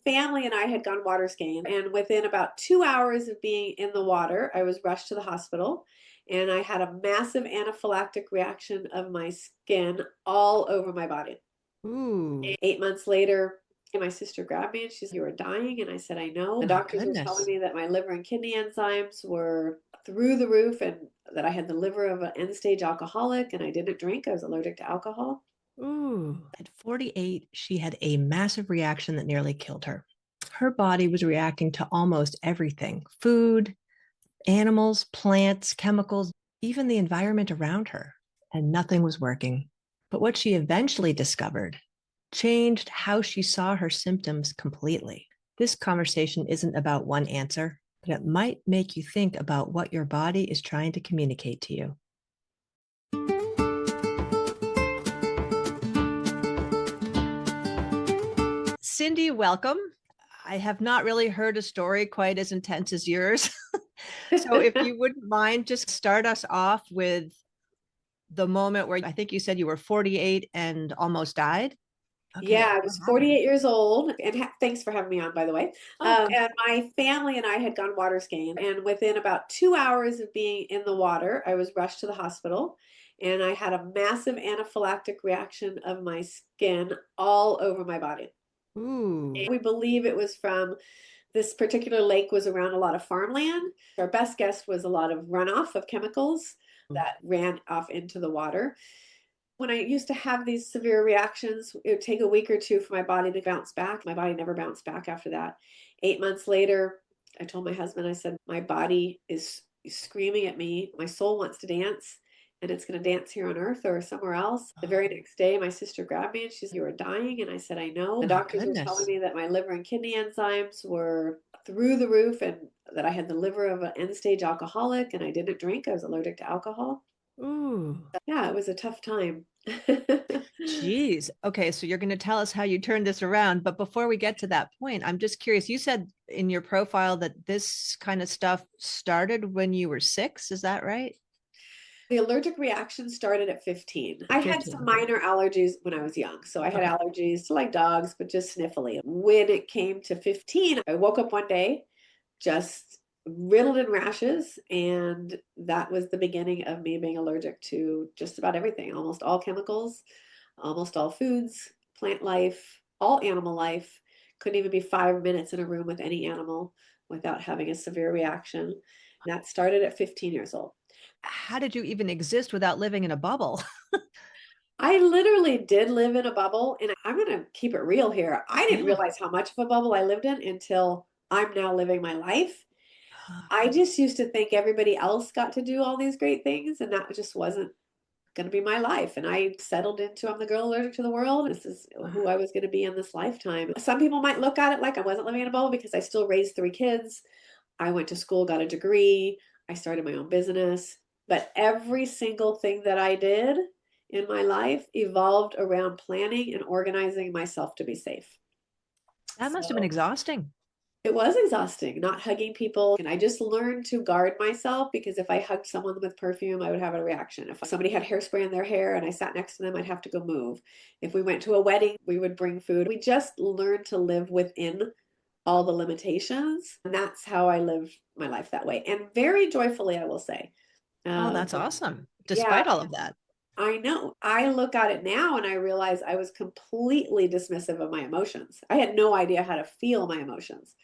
Family and I had gone water skiing, and within about 2 hours of being in the water, I was rushed to the hospital, and I had a massive anaphylactic reaction of my skin all over my body. Ooh, 8 months later, my sister grabbed me and she said, "You are dying." And I said, "I know." The my doctors were telling goodness. me that my liver and kidney enzymes were through the roof and that I had the liver of an end stage alcoholic and I didn't drink. I was allergic to alcohol. Ooh. At 48, she had a massive reaction that nearly killed her. Her body was reacting to almost everything: food, animals, plants, chemicals, even the environment around her, and nothing was working. But what she eventually discovered changed how she saw her symptoms completely. This conversation isn't about one answer, but it might make you think about what your body is trying to communicate to you. Cindy, welcome. I have not really heard a story quite as intense as yours. So if you wouldn't mind, just start us off with the moment where I think you said you were 48 and almost died. Yeah, Okay, I what was happened? 48 years old, and thanks for having me on, by the way. Oh, good. And my family and I had gone water skiing, and within about 2 hours of being in the water, I was rushed to the hospital, and I had a massive anaphylactic reaction of my skin all over my body. Ooh, We believe it was from this particular lake was around a lot of farmland. Our best guess was a lot of runoff of chemicals that ran off into the water. When I used to have these severe reactions, it would take a week or two for my body to bounce back. My body never bounced back after that. 8 months later, I told my husband, I said, my body is screaming at me. My soul wants to dance and it's going to dance here on earth or somewhere else. The very next day, my sister grabbed me and she said, "You are dying." And I said, "I know." The my doctors were telling goodness. me that my liver and kidney enzymes were through the roof and that I had the liver of an end stage alcoholic and I didn't drink. I was allergic to alcohol. Ooh, Yeah, it was a tough time. geez. Okay, so you're going to tell us how you turned this around. But before we get to that point, I'm just curious. You said in your profile that this kind of stuff started when you were 6. Is that right? The allergic reaction started at 15. I had 15. some Okay. minor allergies when I was young. So I had Okay. allergies to like dogs, but just sniffly. When it came to 15, I woke up one day just riddled in rashes. And that was the beginning of me being allergic to just about everything, almost all chemicals, almost all foods, plant life, all animal life. Couldn't even be 5 minutes in a room with any animal without having a severe reaction. That started at 15 years old. How did you even exist without living in a bubble? I literally did live in a bubble, and I'm going to keep it real here. I didn't Yeah. realize how much of a bubble I lived in until I'm now living my life. I just used to think everybody else got to do all these great things, and that just wasn't going to be my life. And I settled into I'm the girl allergic to the world. This is who I was going to be in this lifetime. Some people might look at it like I wasn't living in a bubble because I still raised 3 kids. I went to school, got a degree, I started my own business. But every single thing that I did in my life evolved around planning and organizing myself to be safe. That must have been So exhausting. it was exhausting not hugging people. And I just learned to guard myself because if I hugged someone with perfume, I would have a reaction. If somebody had hairspray in their hair and I sat next to them, I'd have to go move. If we went to a wedding, we would bring food. We just learned to live within all the limitations. And that's how I live my life that way. And very joyfully, I will say. Oh, Um, that's awesome. yeah, Despite all of that. I know. I look at it now and I realize I was completely dismissive of my emotions. I had no idea how to feel my emotions.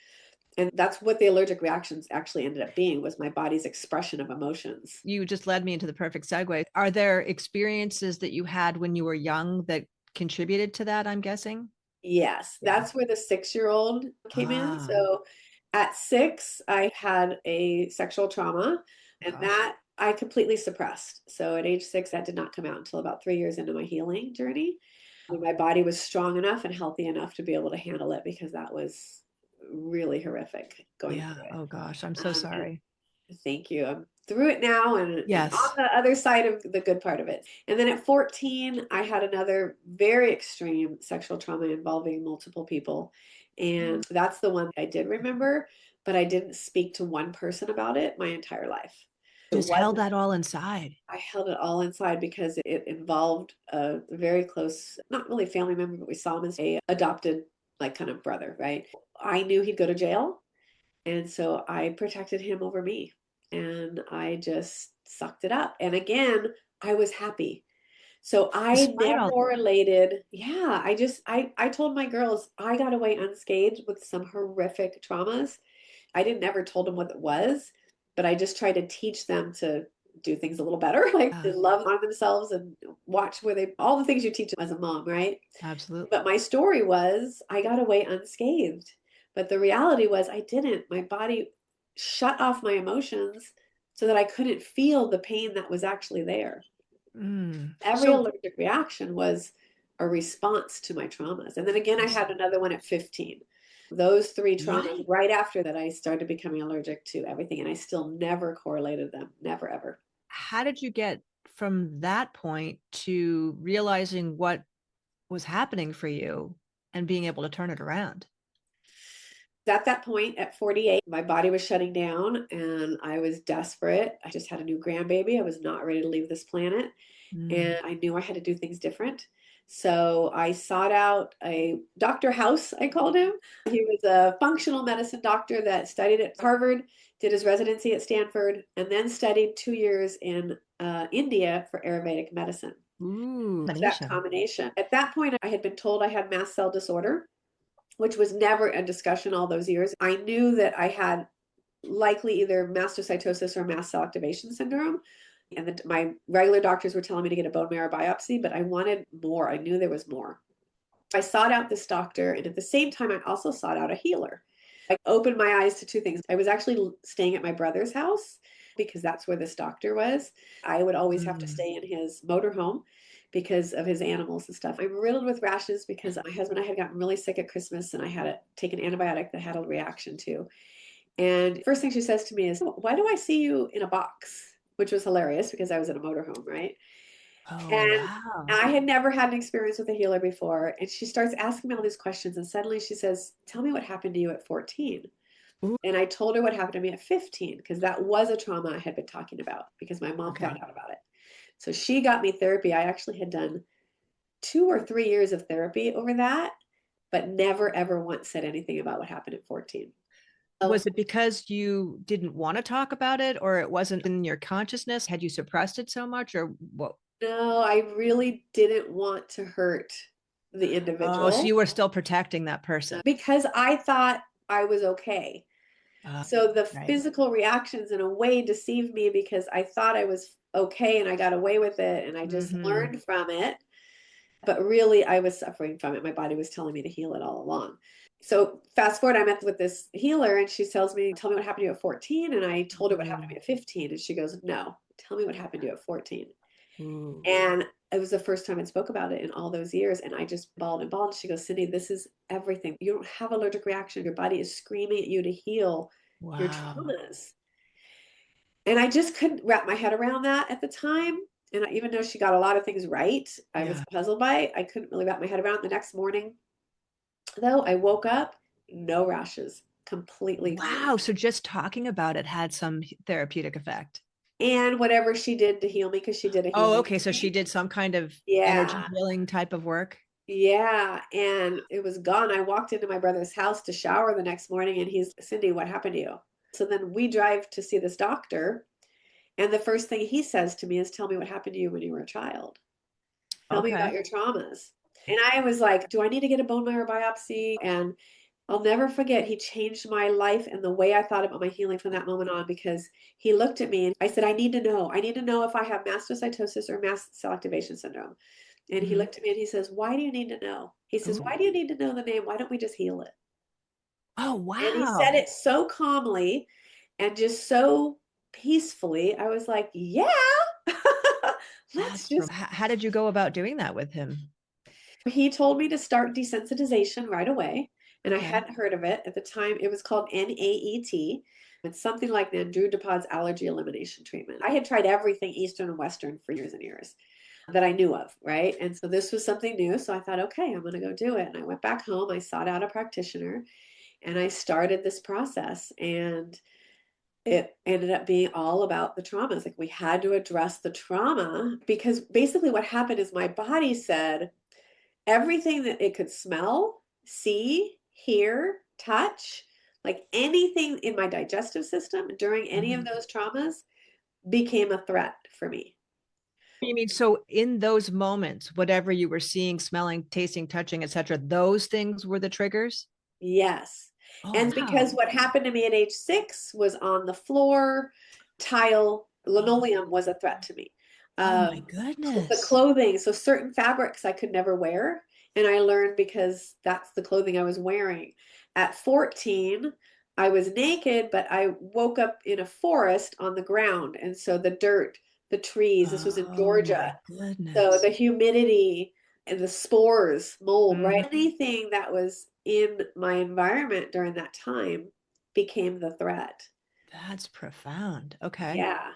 And that's what the allergic reactions actually ended up being was my body's expression of emotions. You just led me into the perfect segue. Are there experiences that you had when you were young that contributed to that, I'm guessing? Yes, Yeah. that's where the 6-year-old came in. Ah, So at 6, I had a sexual trauma and gosh. that I completely suppressed. So at age 6, that did not come out until about 3 years into my healing journey. When my body was strong enough and healthy enough to be able to handle it because that was really horrific going Yeah. through it. Oh, gosh. I'm so And sorry. thank you. I'm through it now and on Yes. the other side of the good part of it. And then at 14, I had another very extreme sexual trauma involving multiple people. And that's the one I did remember, but I didn't speak to one person about it my entire life. It Just held wasn't, that all inside. I held it all inside because it involved a very close, not really family member, but we saw him as a adopted like kind of brother, right? I knew he'd go to jail. And so I protected him over me. And I just sucked it up. And again, I was happy. So I Despite never all, related. Yeah, I told my girls I got away unscathed with some horrific traumas. I didn't ever told them what it was, but I just tried to teach them to do things a little better, like to love on themselves and watch where they all the things you teach them as a mom, right? absolutely. But my story was I got away unscathed. But the reality was I didn't. My body shut off my emotions so that I couldn't feel the pain that was actually there. Every So allergic reaction was a response to my traumas. And then again, I had another one at 15. Those three traumas, right. right after that, I started becoming allergic to everything. And I still never correlated them. Never, ever. How did you get from that point to realizing what was happening for you and being able to turn it around? At that point, at 48, my body was shutting down and I was desperate. I just had a new grandbaby. I was not ready to leave this planet. Mm. And I knew I had to do things different. So I sought out a Dr. House, I called him. He was a functional medicine doctor that studied at Harvard, did his residency at Stanford, and then studied 2 years in India for Ayurvedic medicine. Ooh, That combination. combination. At that point, I had been told I had mast cell disorder, which was never a discussion all those years. I knew that I had likely either mastocytosis or mast cell activation syndrome. And my regular doctors were telling me to get a bone marrow biopsy, but I wanted more. I knew there was more. I sought out this doctor, and at the same time, I also sought out a healer. I opened my eyes to two things. I was actually staying at my brother's house because that's where this doctor was. I would always have to Mm. stay in his motorhome because of his animals and stuff. I'm riddled with rashes because my husband and I had gotten really sick at Christmas and I had to take an antibiotic that had a reaction to. And first thing she says to me is, "Why do I see you in a box?" Which was hilarious because I was in a motorhome, right? Oh, And wow. I had never had an experience with a healer before. And she starts asking me all these questions. And suddenly she says, "Tell me what happened to you at 14." Ooh, And I told her what happened to me at 15 because that was a trauma I had been talking about because my mom okay. found out about it. So she got me therapy. I actually had done 2 or 3 years of therapy over that, but never ever once said anything about what happened at 14. So Was it because you didn't want to talk about it or it wasn't in your consciousness? Had you suppressed it so much or what? no, I really didn't want to hurt the Oh, so individual you were still protecting that person. because I thought I was okay. Uh, So the right. physical reactions in a way deceived me because I thought I was okay and I got away with it and I just Mm-hmm. learned from it. But really, I was suffering from it. My body was telling me to heal it all along. So fast forward, I met with this healer and she tells me, "Tell me what happened to you at 14." And I told her what happened to me at 15. And she goes, "No, tell me what happened to you at 14." Ooh. And it was the first time I spoke about it in all those years. And I just bawled and bawled. She goes, "Cindy, this is everything. You don't have allergic reaction. Your body is screaming at you to heal your Wow. traumas." And I just couldn't wrap my head around that at the time. And even though she got a lot of things right, I was Yeah. puzzled by it. I couldn't really wrap my head around it. The next morning, though, I woke up, no rashes, completely gone. Wow. So just talking about it had some therapeutic effect. And whatever she did to heal me, because she did a Oh, healing okay. with So she me. did some kind of energy Yeah. healing type of work. Yeah. And it was gone. I walked into my brother's house to shower the next morning and he's, "Cindy, what happened to you?" So then we drive to see this doctor. And the first thing he says to me is, "Tell me what happened to you when you were a child. Tell me about Okay. your traumas." And I was like, "Do I need to get a bone marrow biopsy?" And I'll never forget, he changed my life and the way I thought about my healing from that moment on because he looked at me and I said, "I need to know. I need to know if I have mastocytosis or mast cell activation syndrome." And he Hmm. looked at me and he says, "Why do you need to know?" He says, Ooh. "Why do you need to know the name? Why don't we just heal it?" Oh, And he said wow. it so calmly and just so peacefully. I was like, "Yeah, let's just." How did you go about doing that with him? He told me to start desensitization right away, and I Okay. hadn't heard of it at the time. It was called NAET. It's something like the Andrew allergy elimination treatment. I had tried everything Eastern and Western for years and years that I knew of, right? And so this was something new. So I thought, okay, I'm going to go do it. And I went back home. I sought out a practitioner and I started this process. And it ended up being all about the traumas. Like we had to address the trauma because basically what happened is my body said, everything that it could smell see, hear, touch, like anything in my digestive system during any of those traumas became a threat for me. You mean so in those moments, whatever you were seeing, smelling, tasting, touching, etc., those things were the triggers? Yes. Oh, And because wow. what happened to me at age 6 was on the floor, tile, linoleum was a threat to me. Oh my The goodness. clothing, so certain fabrics I could never wear. And I learned because that's the clothing I was wearing. At 14, I was naked, but I woke up in a forest on the ground. And so the dirt, the trees, this was in Oh my Georgia. So the goodness. humidity and the spores, mold, Mhm. right? Anything that was in my environment during that time became the threat. That's profound. Okay. Yeah.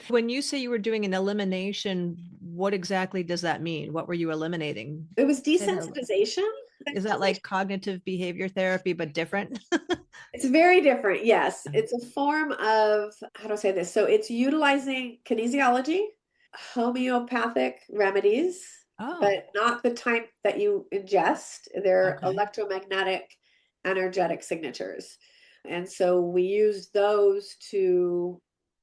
When you say you were doing an elimination, what exactly does that mean? What were you eliminating? It was Say that desensitization. Is that like cognitive behavior therapy, but different? It's very different. Yes. It's a form of, how do I say this? So it's utilizing kinesiology, homeopathic remedies, Oh, but not the type that you ingest. They're okay. electromagnetic, energetic signatures. And so we use those to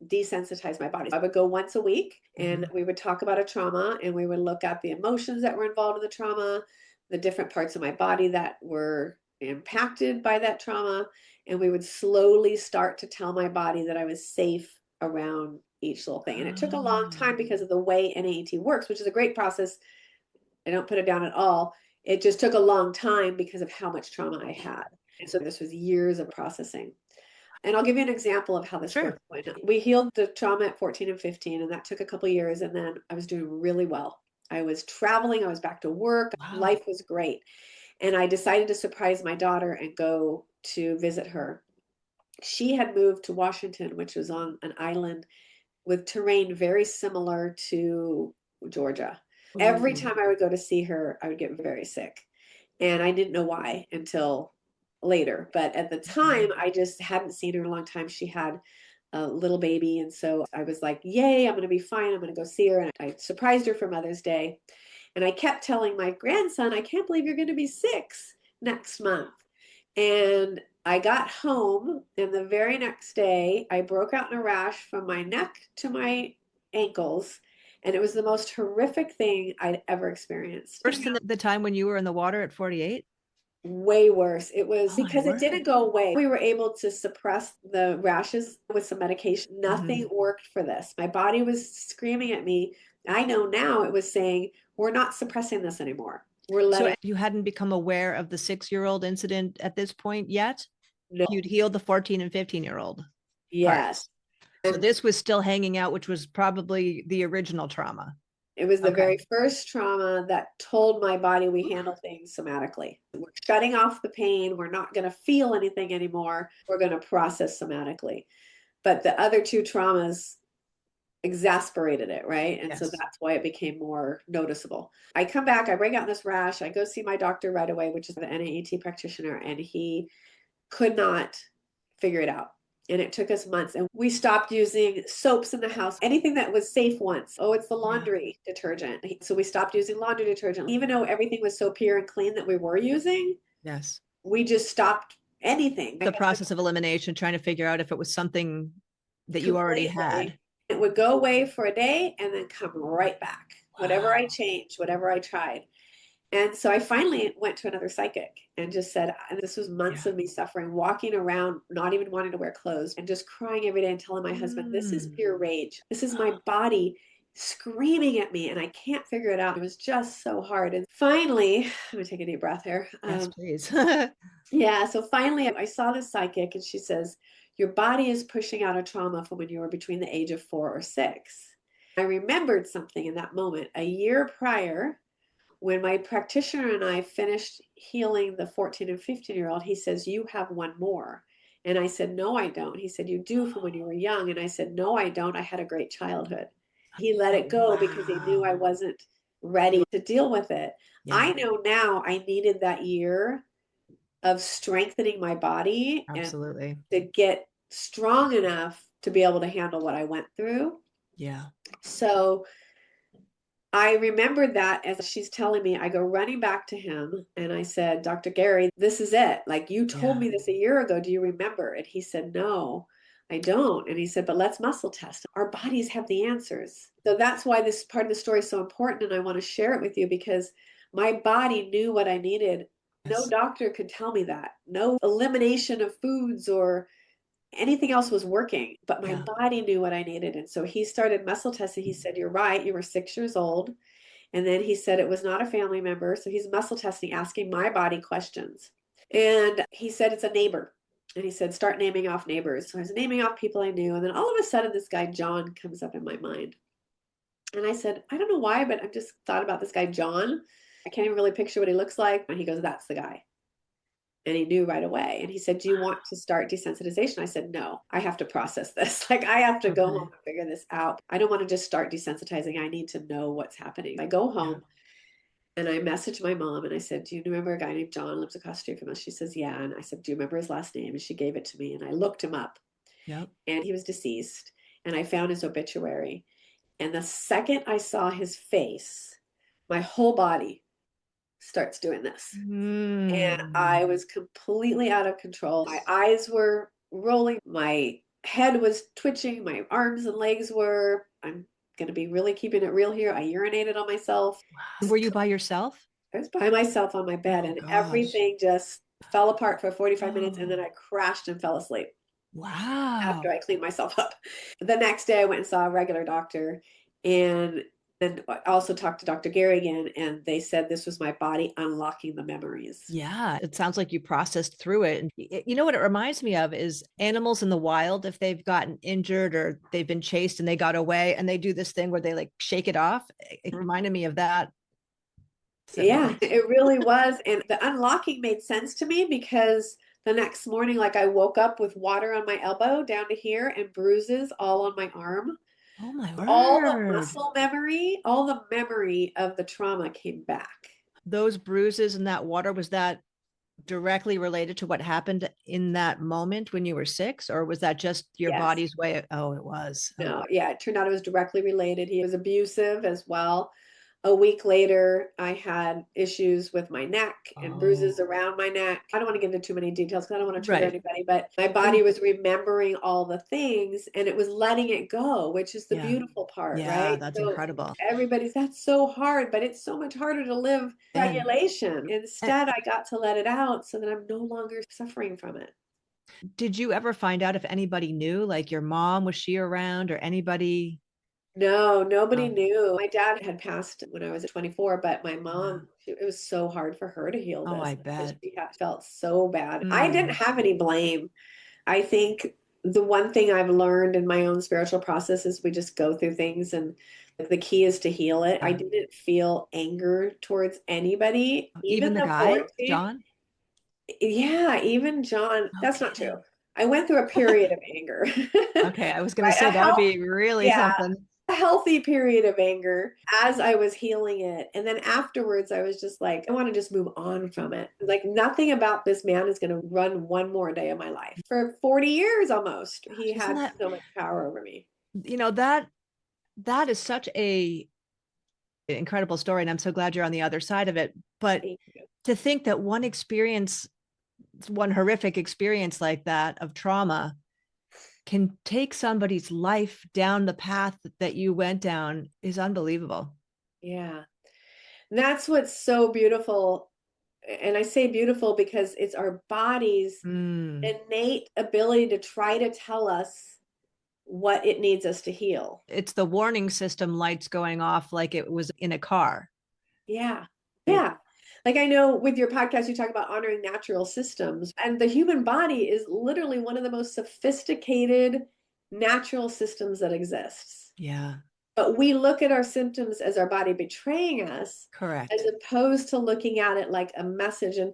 desensitize my body. I would go once a week and Mhm. we would talk about a trauma and we would look at the emotions that were involved in the trauma, the different parts of my body that were impacted by that trauma, and we would slowly start to tell my body that I was safe around each little thing. And it took a long Oh, time because of the way NAET works, which is a great process. I don't put it down at all. It just took a long time because of how much trauma I had. And so this was years of processing. And I'll give you an example of how this sure. worked. When we healed the trauma at 14 and 15, and that took a couple years. And then I was doing really well. I was traveling, I was back to work, Wow. life was great. And I decided to surprise my daughter and go to visit her. She had moved to Washington, which was on an island with terrain very similar to Georgia. Every Ooh. time I would go to see her, I would get very sick. And I didn't know why until later. But at the time, Okay. I just hadn't seen her in a long time. She had a little baby. And so I was like, yay, I'm going to be fine. I'm going to go see her. And I surprised her for Mother's Day. And I kept telling my grandson, I can't believe you're going to be 6 next month. And I got home, and the very next day, I broke out in a rash from my neck to my ankles. And it was the most horrific thing I'd ever experienced. Worse than the time when you were in the water at 48? Way worse. It was Oh my because it word. didn't go away. We were able to suppress the rashes with some medication. Nothing Mhm. worked for this. My body was screaming at me. I know now it was saying, we're not suppressing this anymore. We're So letting you hadn't become aware of the 6-year-old incident at this point yet? no. You'd healed the 14 and 15-year-old Yes. parts. So And this was still hanging out, which was probably the original trauma. it was the Okay. very first trauma that told my body we handle things somatically. We're shutting off the pain. We're not going to feel anything anymore. We're going to process somatically. But the other two traumas exasperated it, right? And so Yes. that's why it became more noticeable. I come back, I break out in this rash, I go see my doctor right away, which is the NAET practitioner, and he could not figure it out. And it took us months. And we stopped using soaps in the house, anything that was safe once. Oh, it's the Yeah. laundry detergent. So we stopped using laundry detergent. Even though everything was so pure and clean that we were using, Yes. we just stopped anything. My The husband process of elimination, trying to figure out if it was something that you already completely. had. It would go away for a day and then come right back. Whatever I Wow. changed, whatever I tried. And so I finally went to another psychic and just said, and this was months Yeah. of me suffering, walking around, not even wanting to wear clothes, and just crying every day and telling my husband, this is Mm. pure rage. This is my body screaming at me, and I can't figure it out. It was just so hard. And finally, let me take a deep breath here. Yes, please. Yeah, so finally I saw this psychic and she says, your body is pushing out a trauma from when you were between the age of 4 or 6. I remembered something in that moment. A year prior, when my practitioner and I finished healing the 14 and 15-year-old, he says, you have one more. And I said, no, I don't. He said, you do from when you were young. And I said, no, I don't. I had a great childhood. He let Oh, it go because he knew I wow. wasn't ready to deal with it. Yeah, I know now I needed that year of strengthening my body and absolutely. to get strong enough to be able to handle what I went through. Yeah. So I remembered that as she's telling me, I go running back to him and I said, Dr. Gary, this is it. Like, you told Yeah. me this a year ago. Do you remember? And he said, no, I don't. And he said, but let's muscle test. Our bodies have the answers. So that's why this part of the story is so important. And I want to share it with you because my body knew what I needed. No Yes. doctor could tell me that. No elimination of foods or anything else was working, but my Yeah. body knew what I needed. And so he started muscle testing. He said, you're right. You were 6 years old. And then he said it was not a family member. So he's muscle testing, asking my body questions. And he said it's a neighbor. And he said, start naming off neighbors. So I was naming off people I knew. And then all of a sudden, this guy, John, comes up in my mind. And I said, I don't know why, but I just thought about this guy, John. I can't even really picture what he looks like. And he goes, that's the guy. And he knew right away. And he said, do you want to start desensitization? I said, no, I have to process this. Like, I have to go home Okay. and figure this out. I don't want to just start desensitizing. I need to know what's happening. I go Yeah. home and I messaged my mom and I said, do you remember a guy named John lives across the street from us? She says, yeah. And I said, do you remember his last name? And she gave it to me. And I looked him up Yep. and he was deceased. And I found his obituary. And the second I saw his face, my whole body starts doing this. And I Mm. was completely out of control. My eyes were rolling, my head was twitching, my arms and legs were. I'm going to be really keeping it real here. I urinated on myself. Were you by yourself? I was by myself on my bed, Oh and gosh. everything just fell apart for 45 minutes. And then Oh, I crashed and fell asleep after wow. I cleaned myself up. The next day, I went and saw a regular doctor. And then I also talked to Dr. Gary again, and they said this was my body unlocking the memories. Yeah, it sounds like you processed through it. And you know what it reminds me of is animals in the wild, if they've gotten injured or they've been chased and they got away and they do this thing where they like shake it off. It reminded me of that. Does that make Yeah, sense? it really was. And the unlocking made sense to me because the next morning, like I woke up with water on my elbow down to here and bruises all on my arm. Oh my All the word. muscle memory, all the memory of the trauma came back. Those bruises and that water, was that directly related to what happened in that moment when you were 6, or was that just your Yes. body's way of, oh, it was. Oh, No, yeah, it turned out it was directly related. He was abusive as well. A week later, I had issues with my neck and bruises oh, around my neck. I don't want to get into too many details because I don't want to trigger right. anybody, but my body was remembering all the things and it was letting it go, which is the Yeah. beautiful part, Yeah, right? that's So incredible. everybody's, that's so hard, but it's so much harder to live And, regulation. and Instead, I got to let it out so that I'm no longer suffering from it. did you ever find out if anybody knew, like your mom, was she around or anybody? No, nobody Oh, knew. My dad had passed when I was 24, but my yeah. mom, it was so hard for her to heal Oh, this I because bet. she had felt so bad. I didn't Mm, have any blame. I think the one thing I've learned in my own spiritual process is we just go through things and the key is to heal it. I yeah. didn't feel anger towards anybody, even Even the the guy, 14. John? Yeah, even John. No That's not true. kidding. I went through a period of anger. Okay, I was going to Right, say that would be really yeah, something. a healthy period of anger as I was healing it. And then afterwards, I was just like, I want to just move on from it. Like, nothing about this man is going to run one more day of my life. For 40 years almost, he Gosh, isn't had that, so much power over me. that is such a incredible story, and I'm so glad you're on the other side of it. But Thank you. to think that one experience, one horrific experience like that of trauma can take somebody's life down the path that you went down is unbelievable. Yeah. That's what's so beautiful. And I say beautiful because it's our body's Mm. innate ability to try to tell us what it needs us to heal. It's the warning system lights going off like it was in a car. Yeah. It, Yeah. Like I know with your podcast, you talk about honoring natural systems, and the human body is literally one of the most sophisticated natural systems that exists. yeah, But we look at our symptoms as our body betraying us, as correct. opposed to looking at it like a message. And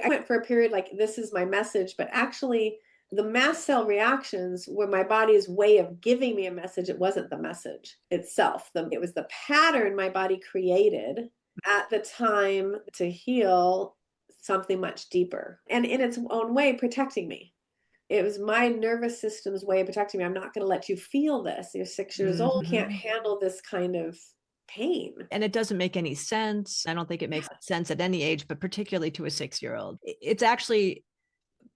I went for a period like, this is my message, but actually, the mast cell reactions were my body's way of giving me a message. It wasn't the message itself. It was the pattern my body created at the time to heal something much deeper and in its own way protecting me. It was my nervous system's way of protecting me. I'm not going to let you feel this. You're 6 years old, you can't Mm-hmm. handle this kind of pain. And it doesn't make any sense. I don't think it makes sense at any age, but particularly to a 6-year-old. It's actually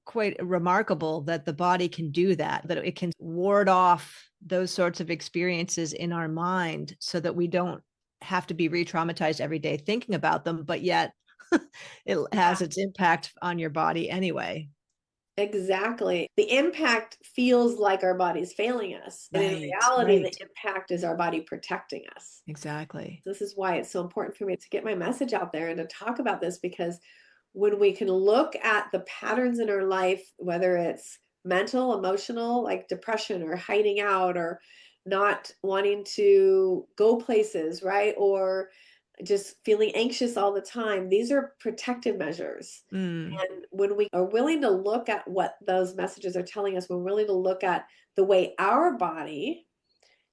quite remarkable that the body can do that, that it can ward off those sorts of experiences in our mind so that we don't have to be re-traumatized every day thinking about them, but yet it has its impact on your body anyway. Exactly. The impact feels like our body's failing us. And in Right, reality, the right. impact is our body protecting us. Exactly. This is why it's so important for me to get my message out there and to talk about this, because when we can look at the patterns in our life, whether it's mental, emotional, like depression or hiding out or not wanting to go places, right? Or just feeling anxious all the time, these are protective measures. Mm. And when we are willing to look at what those messages are telling us, we're willing to look at the way our body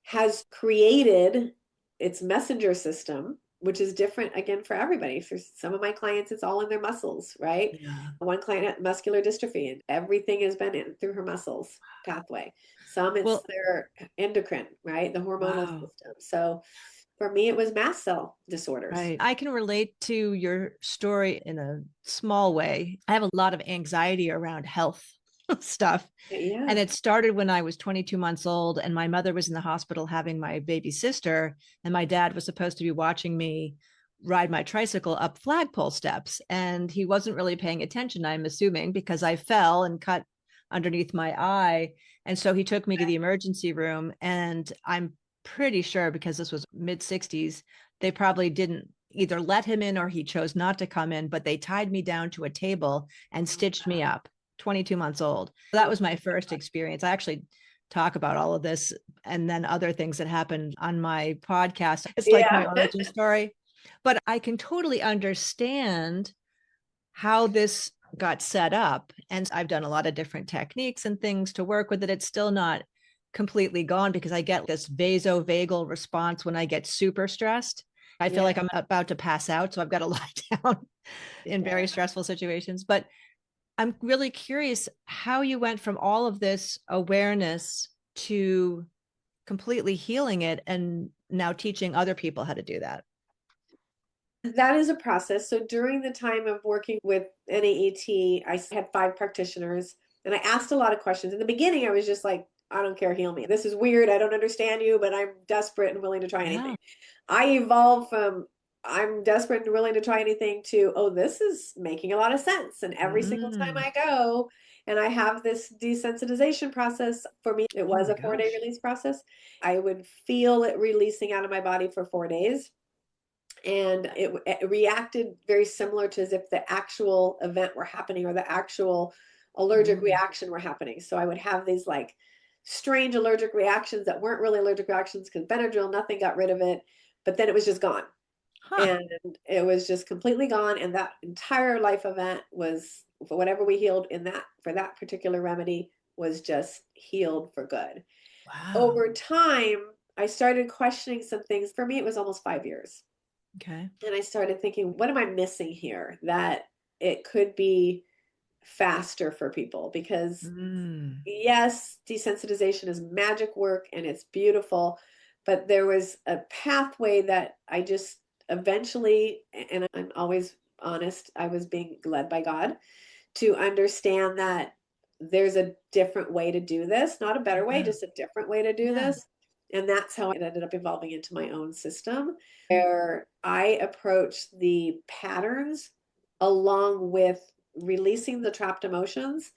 has created its messenger system, which is different again for everybody. For some of my clients, it's all in their muscles, right? Yeah. One client had muscular dystrophy, and everything has been in through her muscles pathway. Some it's Well, their endocrine, right? The hormonal wow. system. So for me, it was mast cell disorders. Right. I can relate to your story in a small way. I have a lot of anxiety around health stuff. And Yeah. it started when I was 22 months old, and my mother was in the hospital having my baby sister, and my dad was supposed to be watching me ride my tricycle up flagpole steps. And he wasn't really paying attention, I'm assuming, because I fell and cut underneath my eye. And so he took me to the emergency room. And I'm pretty sure, because this was mid 60s, they probably didn't either let him in or he chose not to come in, but they tied me down to a table and stitched me up. 22 months old. That Oh, was my first experience. I actually talk about all of this and then other things that happened on my podcast. It's like my yeah. origin story. But I can totally understand how this got set up. And I've done a lot of different techniques and things to work with it. It's still not completely gone because I get this vasovagal response when I get super stressed. I feel Yeah. like I'm about to pass out. So I've got to lie down in very Yeah. stressful situations. But I'm really curious how you went from all of this awareness to completely healing it and now teaching other people how to do that. That is a process. So during the time of working with NAET, I had 5 practitioners and I asked a lot of questions. In the beginning, I was just like, I don't care, heal me. This is weird. I don't understand you, but I'm desperate and willing to try anything. Yeah. I evolved from I'm desperate and willing to try anything to, oh, this is making a lot of sense. And every single time Mm. I go and I have this desensitization process, for me, it Oh was my a 4 day gosh. release process. I would feel it releasing out of my body for 4 days, and it reacted very similar to as if the actual event were happening or the actual allergic Mm. reaction were happening. So I would have these like strange allergic reactions that weren't really allergic reactions because Benadryl, nothing got rid of it, but then it was just gone. Huh. And it was just completely gone. And that entire life event was, for whatever we healed in that, for that particular remedy, was just healed for good. Wow. Over time, I started questioning some things. For me, it was almost 5 years. Okay. And I started thinking, what am I missing here? That it could be faster for people, because Mm. yes, desensitization is magic work and it's beautiful, but there was a pathway that I just eventually, and I'm always honest, I was being led by God to understand that there's a different way to do this, not a better way, Yeah. just a different way to do Yeah. this. And that's how it ended up evolving into my own system, where I approach the patterns along with releasing the trapped emotions,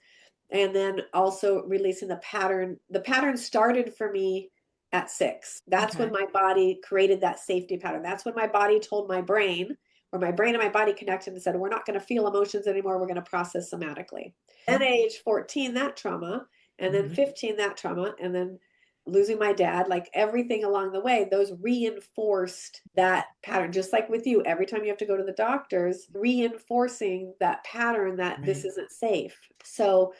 and then also releasing the pattern. The pattern started for me at 6. That's when Okay. my body created that safety pattern. That's when my body told my brain, or my brain and my body connected and said, we're not going to feel emotions anymore. We're going to process somatically. Then age 14, that trauma, and then Mm-hmm. 15, that trauma, and then losing my dad, like everything along the way, those reinforced that pattern. Just like with you, every time you have to go to the doctors, reinforcing that pattern that this Right. isn't safe. So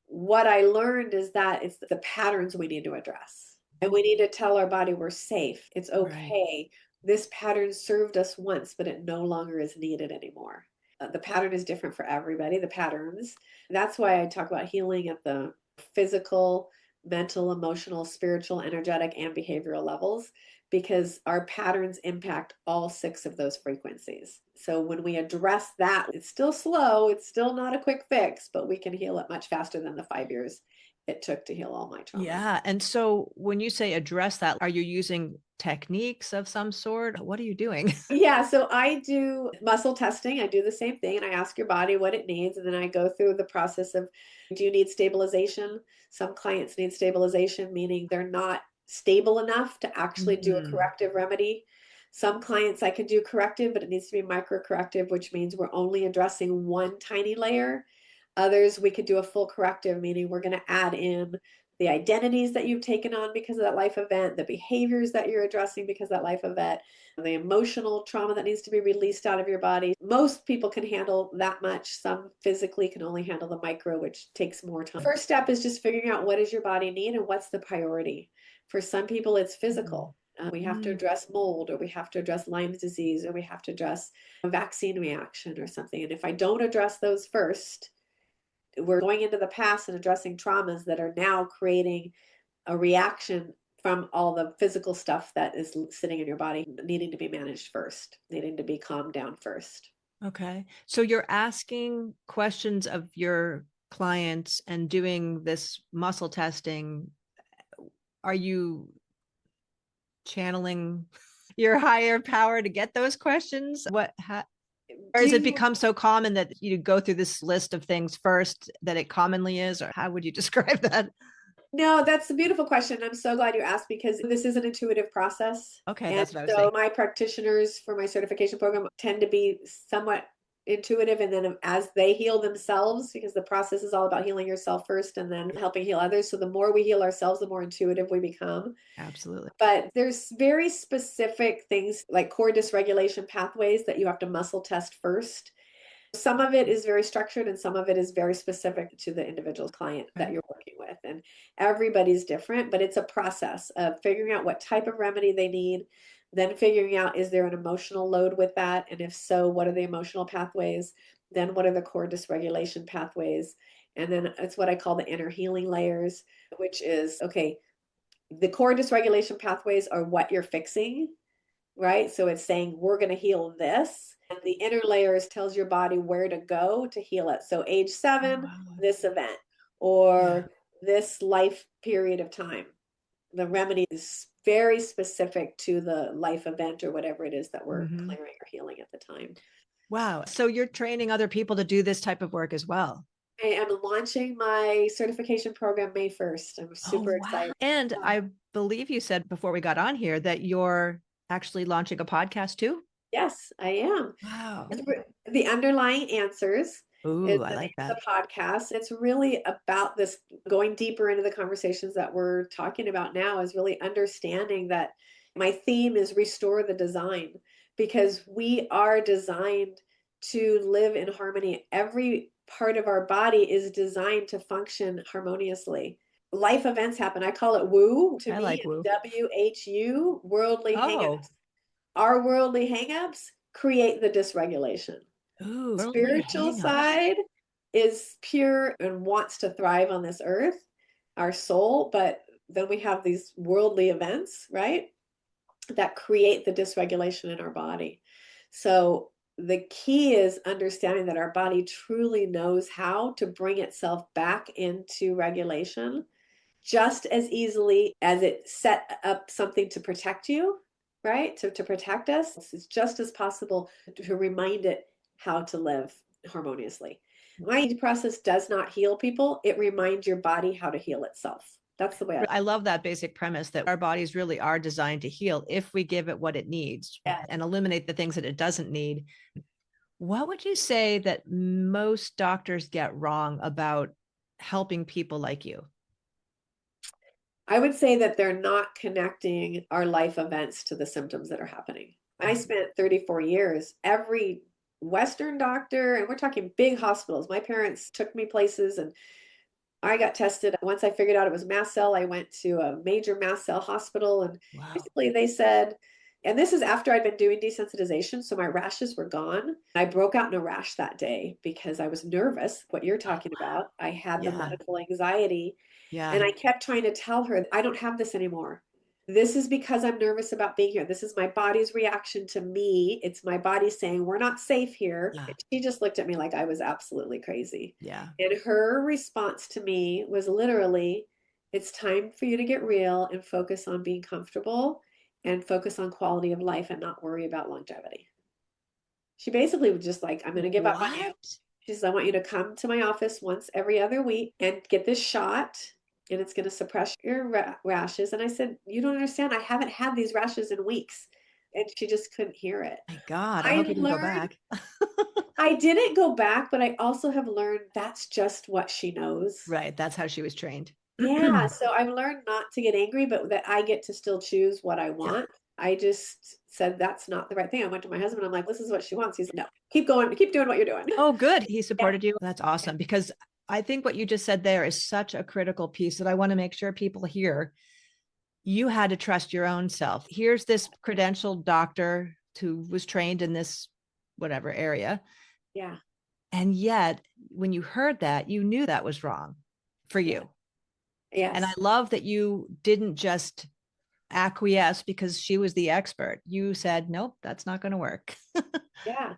what I learned is that it's the patterns we need to address. And we need to tell our body we're safe. It's Right. okay. This pattern served us once, but it no longer is needed anymore. The pattern is different for everybody, the patterns. That's why I talk about healing at the physical, mental, emotional, spiritual, energetic, and behavioral levels, because our patterns impact all 6 of those frequencies. So when we address that, it's still slow, it's still not a quick fix, but we can heal it much faster than the 5 years it took to heal all my traumas. Yeah. And so when you say address that, are you using techniques of some sort? What are you doing? Yeah, so I do muscle testing. I do the same thing, and I ask your body what it needs, and then I go through the process of, do you need stabilization? Some clients need stabilization, meaning they're not stable enough to actually do a Mm. corrective remedy. Some clients I can do corrective, but it needs to be micro corrective, which means we're only addressing one tiny layer. Others, we could do a full corrective, meaning we're going to add in the identities that you've taken on because of that life event, the behaviors that you're addressing because of that life event, the emotional trauma that needs to be released out of your body. Most people can handle that much. Some physically can only handle the micro, which takes more time. First step is just figuring out what does your body need and what's the priority. For some people, it's physical. We have to address mold, or we have to address Lyme's disease, or we have to address a vaccine reaction or something. And if I don't address those first, we're going into the past and addressing traumas that are now creating a reaction from all the physical stuff that is sitting in your body, needing to be managed first, needing to be calmed down first. Okay. So you're asking questions of your clients and doing this muscle testing. Are you channeling your higher power to get those questions? Or Do has it you become so common that you go through this list of things first that it commonly is? Or how would you describe that? No, that's a beautiful question. I'm so glad you asked because this is an intuitive process. Okay, And that's what I was so thinking. my practitioners for my certification program tend to be somewhat intuitive. And then as they heal themselves, because the process is all about healing yourself first and then helping heal others. So the more we heal ourselves, the more intuitive we become. Absolutely. But there's very specific things like core dysregulation pathways that you have to muscle test first. Some of it is very structured and some of it is very specific to the individual client that Okay. you're working with. And everybody's different, but it's a process of figuring out what type of remedy they need, then figuring out, is there an emotional load with that? And if so, what are the emotional pathways? Then what are the core dysregulation pathways? And then it's what I call the inner healing layers, which is, okay, the core dysregulation pathways are what you're fixing, right? So it's saying we're going to heal this. And the inner layers tells your body where to go to heal it. So age Oh, 7, wow. this event, Yeah. or this life period of time. The remedy is very specific to the life event or whatever it is that we're Mm-hmm. clearing or healing at the time. Wow. So you're training other people to do this type of work as well. I am launching my certification program May 1st. I'm Oh, super wow. excited. And I believe you said before we got on here that you're actually launching a podcast too. Yes, I am. Wow. The Underlying Answers is Ooh, I the like name of that. the podcast. It's really about this, going deeper into the conversations that we're talking about now, is really understanding that my theme is restore the design, because we are designed to live in harmony. Every part of our body is designed to function harmoniously. Life events happen. I call it woo. To I me, like it's woo. WHU, worldly Oh, hangups. Our worldly hangups create the dysregulation. ooh, worldly Spiritual hangups. side is pure and wants to thrive on this earth, our soul, but then we have these worldly events, right, that create the dysregulation in our body. So the key is understanding that our body truly knows how to bring itself back into regulation just as easily as it set up something to protect you, right? To protect us. It's just as possible to remind it how to live harmoniously. My process does not heal people, it reminds your body how to heal itself. That's the way I love that basic premise that our bodies really are designed to heal if we give it what it needs yeah. and eliminate the things that it doesn't need. What would you say that most doctors get wrong about helping people like you? I would say that they're not connecting our life events to the symptoms that are happening. I spent 34 years, every Western doctor, and we're talking big hospitals. My parents took me places and I got tested. Once I figured out it was mast cell, I went to a major mast cell hospital, and Wow. basically they said, and this is after I'd been doing desensitization, so my rashes were gone. I broke out in a rash that day because I was nervous, what you're Oh, talking wow. about. I had the Yeah. medical anxiety, and Yeah. I kept trying to tell her, I don't have this anymore. This is because I'm nervous about being here. This is my body's reaction to me. It's my body saying, we're not safe here. Yeah. She just looked at me like I was absolutely crazy. Yeah. And her response to me was literally, it's time for you to get real and focus on being comfortable and focus on quality of life and not worry about longevity. She basically was just like, I'm going to give up on you. What? She says, I want you to come to my office once every other week and get this shot, and it's going to suppress your rashes. And I said, you don't understand. I haven't had these rashes in weeks. And she just couldn't hear it. My God, I I hope you didn't go learned, back. I didn't go back, but I also have learned that's just what she knows. Right. That's how she was trained. Yeah, so I've learned not to get angry, but that I get to still choose what I Yeah. want. I just said that's not the right thing. I went to my husband. I'm like, this is what she wants. He's like, no, keep going, keep doing what you're doing. Oh, good. He Yeah, supported you. That's awesome because I think what you just said there is such a critical piece that I want to make sure people hear. You had to trust your own self. Here's this credentialed doctor who was trained in this whatever area. yeah, And yet, when you heard that, you knew that was wrong for yeah, you. And I yes, love that you didn't just acquiesce because she was the expert. You said, nope, that's not going to work. yeah.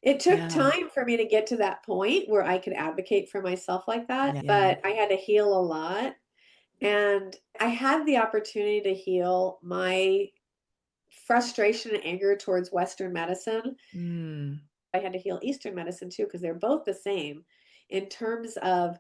It took Yeah. time for me to get to that point where I could advocate for myself like that, Yeah. but I had to heal a lot. And I had the opportunity to heal my frustration and anger towards Western medicine. Mm. I had to heal Eastern medicine too, because they're both the same in terms of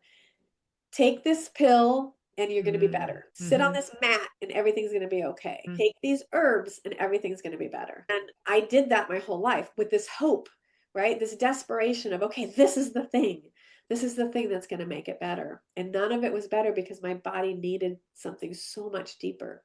take this pill and you're going to be Mm. better. Sit on Mm-hmm. this mat and everything's going to be okay. Mm. Take these herbs and everything's going to be better. And I did that my whole life with this hope, right? This desperation of, okay, this is the thing. This is the thing that's going to make it better. And none of it was better because my body needed something so much deeper.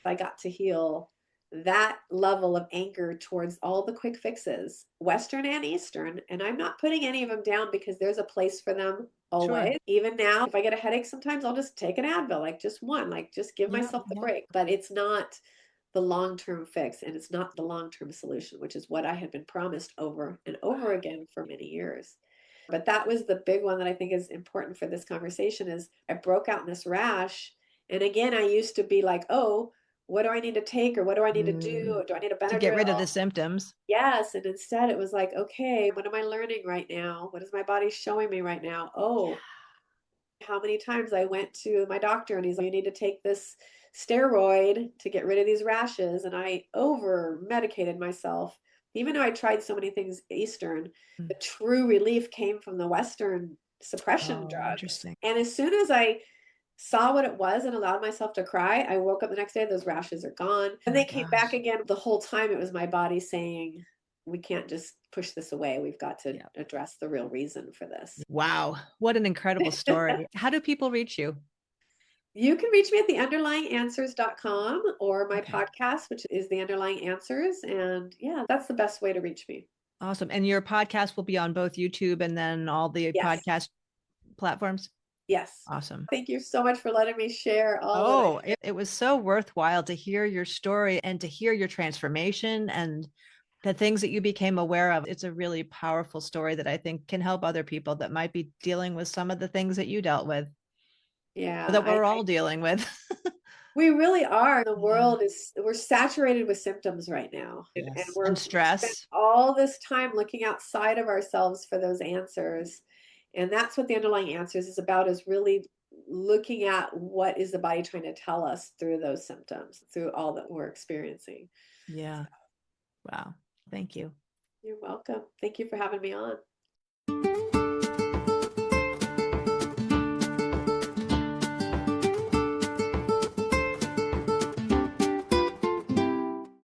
I got to heal that level of anger towards all the quick fixes, Western and Eastern. And I'm not putting any of them down because there's a place for them Sure. always. Even now, if I get a headache, sometimes I'll just take an Advil, like just one, like just give Yeah. myself the Yeah. break. But it's not the long term fix and it's not the long term solution, which is what I had been promised over and over again for many years. But that was the big one that I think is important for this conversation is I broke out in this rash. And again, I used to be like, oh, what do I need to take or what do I need to Mm. do? Do I need a To get rid of Benadryl? the symptoms. Yes. And instead it was like, okay, what am I learning right now? What is my body showing me right now? Yeah. Oh, how many times I went to my doctor and he's like, you need to take this steroid to get rid of these rashes. And I over medicated myself. Even though I tried so many things Eastern, Mm. the true relief came from the Western suppression Oh, drugs. interesting. And as soon as I saw what it was and allowed myself to cry, I woke up the next day, those rashes are gone. Oh And my they came back gosh. again. The whole time it was my body saying, we can't just push this away. We've got to Yeah. address the real reason for this. Wow. What an incredible story. How do people reach you? You can reach me at theunderlyinganswers.com or my Okay. podcast, which is The Underlying Answers. And yeah, that's the best way to reach me. Awesome. And your podcast will be on both YouTube and then all the Yes. podcast platforms? Yes. Awesome. Thank you so much for letting me share all that I Oh, it was so worthwhile to hear your story and to hear your transformation and the things that you became aware of. It's a really powerful story that I think can help other people that might be dealing with some of the things that you dealt with or yeah, that we're all dealing with. we really are. The Yeah. world is we're saturated with symptoms right now. And Yes. And we spent stress. all this time looking outside of ourselves for those answers. And that's what the underlying answers is about is really looking at what is the body trying to tell us through those symptoms, through all that we're experiencing. Yeah. Wow. Thank you. You're welcome. Thank you for having me on.